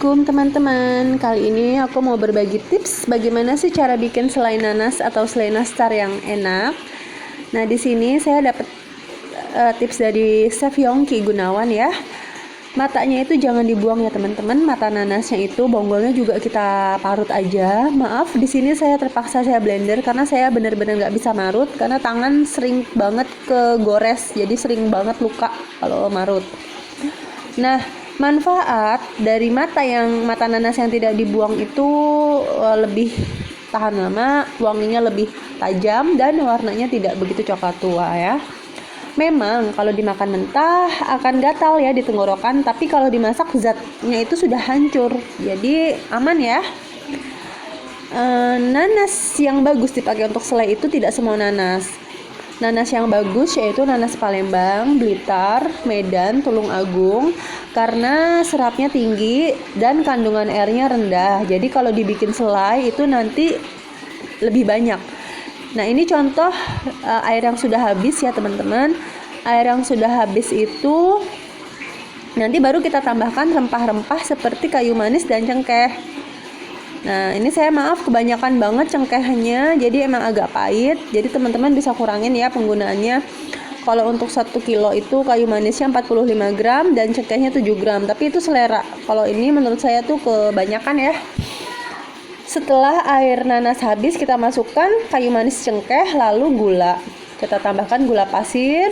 Assalamualaikum teman-teman. Kali ini aku mau berbagi tips bagaimana sih cara bikin selai nanas atau selai nastar yang enak. Nah, di sini saya dapat tips dari Chef Yongki Gunawan ya. Matanya itu jangan dibuang ya teman-teman. Mata nanasnya itu bonggolnya juga kita parut aja. Maaf, di sini saya terpaksa saya blender karena saya benar-benar nggak bisa marut karena tangan sering banget kegores. Jadi sering banget luka kalau marut. Nah, manfaat dari mata nanas yang tidak dibuang itu lebih tahan lama, wanginya lebih tajam dan warnanya tidak begitu coklat tua ya. Memang kalau dimakan mentah akan gatal ya di tenggorokan, tapi kalau dimasak zatnya itu sudah hancur. Jadi aman ya. Nanas yang bagus dipakai untuk selai itu tidak semua nanas. Nanas yang bagus yaitu nanas Palembang, Blitar, Medan, Tulung Agung karena seratnya tinggi dan kandungan airnya rendah. Jadi kalau dibikin selai itu nanti lebih banyak. Nah, ini contoh air yang sudah habis ya teman-teman. Air yang sudah habis itu nanti baru kita tambahkan rempah-rempah seperti kayu manis dan cengkeh. Nah, ini saya maaf kebanyakan banget cengkehnya, jadi emang agak pahit. Jadi teman-teman bisa kurangin ya penggunaannya. Kalau untuk 1 kilo itu kayu manisnya 45 gram dan cengkehnya 7 gram. Tapi itu selera. Kalau ini menurut saya tuh kebanyakan ya. Setelah air nanas habis, kita masukkan kayu manis, cengkeh, lalu gula. Kita tambahkan gula pasir.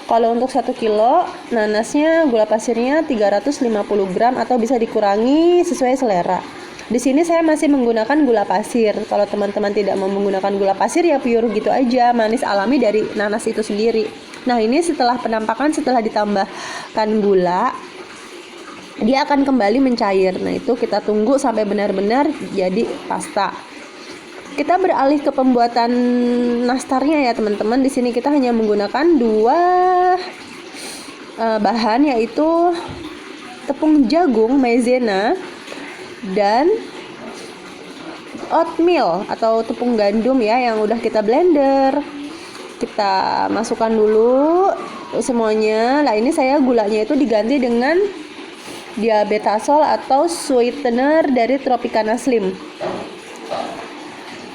Kalau untuk 1 kilo nanasnya gula pasirnya 350 gram atau bisa dikurangi sesuai selera. Di sini saya masih menggunakan gula pasir. Kalau teman-teman tidak mau menggunakan gula pasir ya pure gitu aja, manis alami dari nanas itu sendiri. Nah, ini setelah penampakan, setelah ditambahkan gula, dia akan kembali mencair. Nah, itu kita tunggu sampai benar-benar jadi pasta. Kita beralih ke pembuatan nastarnya ya teman-teman. Di sini kita hanya menggunakan 2 bahan, yaitu tepung jagung maizena dan oatmeal atau tepung gandum ya yang udah kita blender. Kita masukkan dulu semuanya. Nah, ini saya gulanya itu diganti dengan diabetasol atau sweetener dari Tropicana Slim.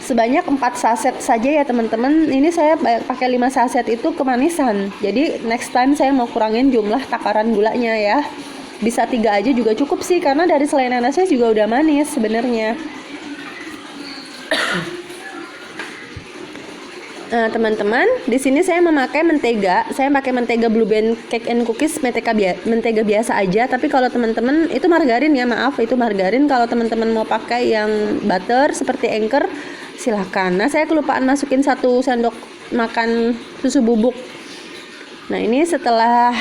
Sebanyak 4 saset saja ya teman-teman. Ini saya pakai 5 saset itu kemanisan. Jadi next time saya mau kurangin jumlah takaran gulanya ya. Bisa 3 aja juga cukup sih, karena dari selai nanasnya juga udah manis sebenarnya. Nah, teman-teman, di sini saya memakai mentega. Saya pakai mentega Blue Band Cake and Cookies, mentega biasa aja. Tapi kalau teman-teman itu margarin ya, maaf itu margarin. Kalau teman-teman mau pakai yang butter seperti Anchor, silahkan. Nah, saya kelupaan masukin 1 sendok makan susu bubuk. Nah, ini setelah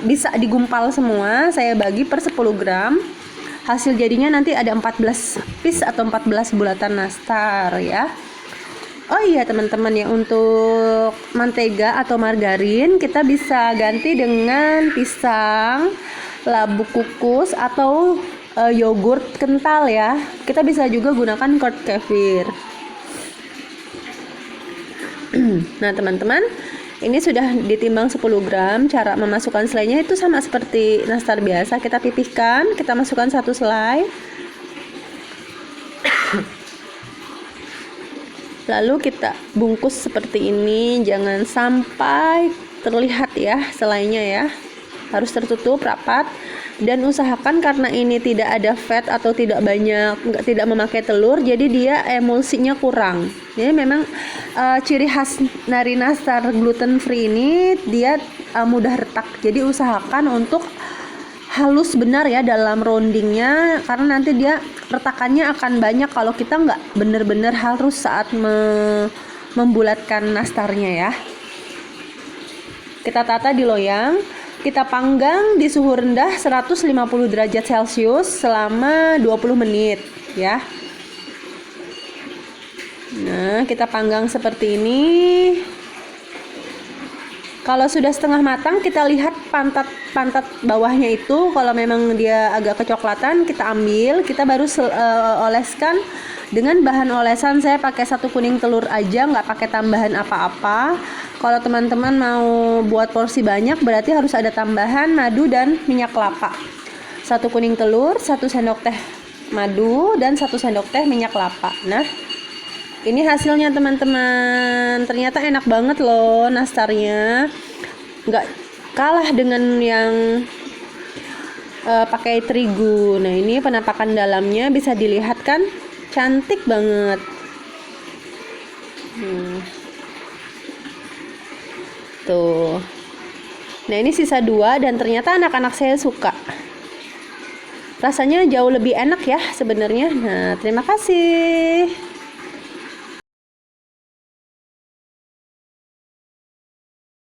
bisa digumpal semua, saya bagi per 10 gram. Hasil jadinya nanti ada 14 piece atau 14 bulatan nastar ya. Oh iya teman-teman ya, untuk mentega atau margarin kita bisa ganti dengan pisang, labu kukus atau yogurt kental ya. Kita bisa juga gunakan curd kefir. Nah teman-teman, ini sudah ditimbang 10 gram. Cara memasukkan selainya itu sama seperti nastar biasa. Kita pipihkan, kita masukkan 1 selai. Lalu kita bungkus seperti ini. Jangan sampai terlihat ya selainya ya. Harus tertutup rapat. Dan usahakan karena ini tidak ada fat atau tidak memakai telur, jadi dia emulsinya kurang. Jadi memang ciri khas dari nastar gluten free ini dia mudah retak. Jadi usahakan untuk halus benar ya dalam roundingnya, karena nanti dia retakannya akan banyak kalau kita nggak benar-benar halus saat membulatkan nastarnya ya. Kita tata di loyang. Kita panggang di suhu rendah 150 derajat Celcius selama 20 menit ya. Nah, kita panggang seperti ini. Kalau sudah setengah matang, kita lihat pantat bawahnya itu. Kalau memang dia agak kecoklatan, kita ambil. Kita baru oleskan dengan bahan olesan. Saya pakai 1 kuning telur aja, nggak pakai tambahan apa-apa. Kalau teman-teman mau buat porsi banyak, berarti harus ada tambahan madu dan minyak kelapa. 1 kuning telur, 1 sendok teh madu, dan 1 sendok teh minyak kelapa. Nah, ini hasilnya teman-teman. Ternyata enak banget loh nastarnya. Nggak kalah dengan yang pakai terigu. Nah, ini penampakan dalamnya bisa dilihat kan, cantik banget. Tuh. Nah, ini sisa 2 dan ternyata anak-anak saya suka. Rasanya jauh lebih enak ya sebenarnya. Nah, terima kasih.